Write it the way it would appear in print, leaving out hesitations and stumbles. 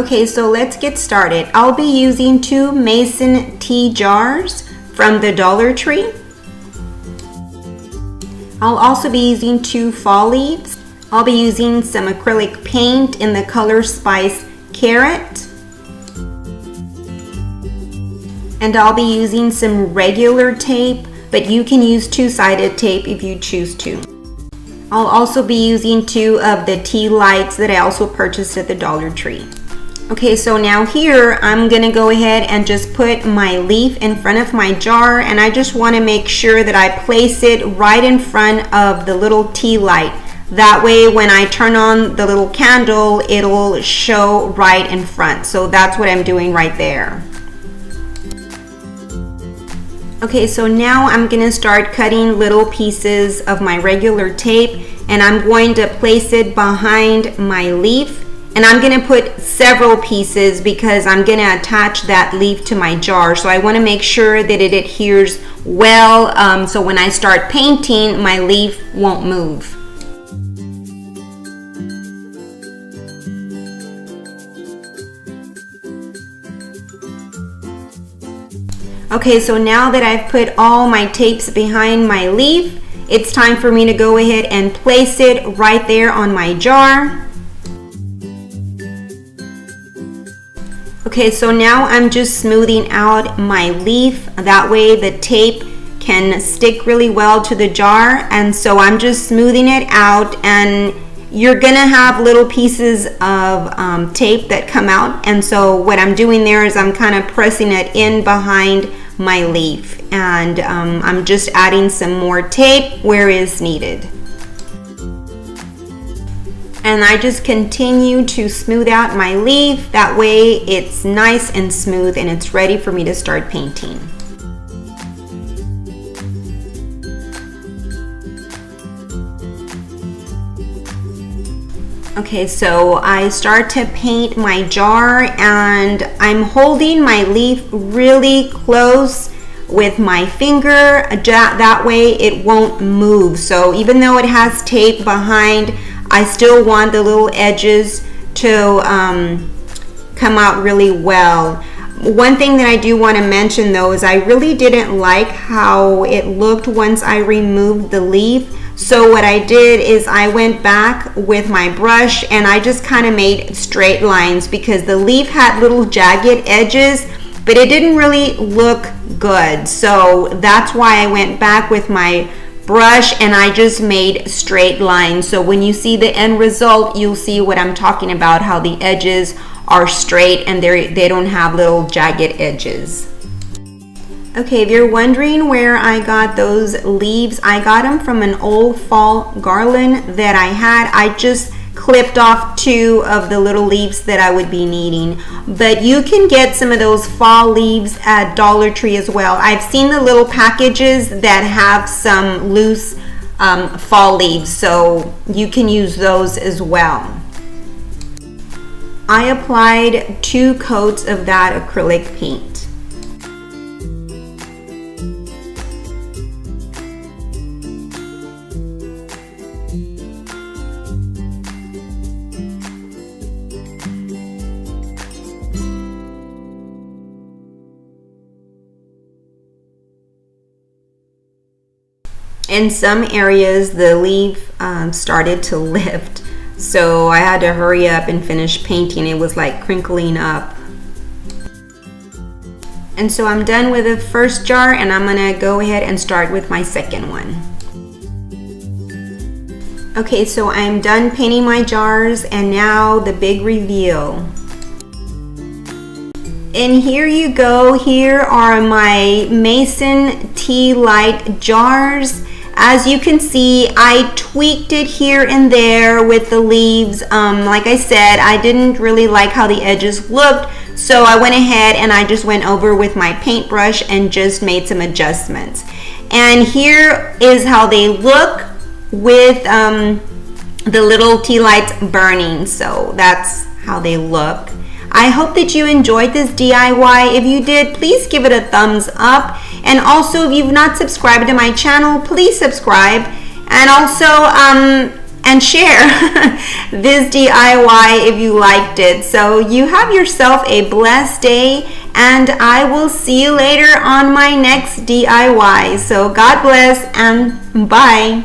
Okay, so let's get started. I'll be using 2 mason tea jars from the Dollar Tree. I'll also be using 2 fall leaves. I'll be using some acrylic paint in the color Spice Carrot. And I'll be using some regular tape, but you can use 2-sided tape if you choose to. I'll also be using 2 of the tea lights that I also purchased at the Dollar Tree. Okay, so now here I'm gonna go ahead and just put my leaf in front of my jar, and I just wanna make sure that I place it right in front of the little tea light. That way when I turn on the little candle, it'll show right in front. So that's what I'm doing right there. Okay, so now I'm gonna start cutting little pieces of my regular tape, and I'm going to place it behind my leaf. And I'm gonna put several pieces because I'm gonna attach that leaf to my jar. So I wanna make sure that it adheres well, so when I start painting, my leaf won't move. Okay, so now that I've put all my tapes behind my leaf, it's time for me to go ahead and place it right there on my jar. Okay, so now I'm just smoothing out my leaf. That way the tape can stick really well to the jar. And so I'm just smoothing it out, and you're gonna have little pieces of tape that come out. And so what I'm doing there is I'm kind of pressing it in behind my leaf. And I'm just adding some more tape where is needed. And I just continue to smooth out my leaf. That way it's nice and smooth and it's ready for me to start painting. Okay, so I start to paint my jar, and I'm holding my leaf really close with my finger. That way it won't move. So even though it has tape behind, I still want the little edges to come out really well. One thing that I do want to mention though is I really didn't like how it looked once I removed the leaf. So what I did is I went back with my brush and I just kind of made straight lines because the leaf had little jagged edges, but it didn't really look good. So that's why I went back with my brush and I just made straight lines. So when you see the end result, you'll see what I'm talking about, how the edges are straight and they don't have little jagged edges. Okay, if you're wondering where I got those leaves, I got them from an old fall garland that I had. I just clipped off 2 of the little leaves that I would be needing. But you can get some of those fall leaves at Dollar Tree as well. I've seen the little packages that have some loose fall leaves, so you can use those as well. I applied 2 coats of that acrylic paint. In some areas, the leaf started to lift, so I had to hurry up and finish painting. It was like crinkling up. And so I'm done with the first jar, and I'm gonna go ahead and start with my second one. Okay, so I'm done painting my jars, and now the big reveal. And here you go. Here are my mason tea light jars. As you can see, I tweaked it here and there with the leaves. Like I said, I didn't really like how the edges looked, so I went ahead and I just went over with my paintbrush and just made some adjustments. And here is how they look with the little tea lights burning. So that's how they look. I hope that you enjoyed this DIY. If you did, please give it a thumbs up. And also, if you've not subscribed to my channel, please subscribe. And also, and share this DIY if you liked it. So you have yourself a blessed day, and I will see you later on my next DIY. So God bless and bye.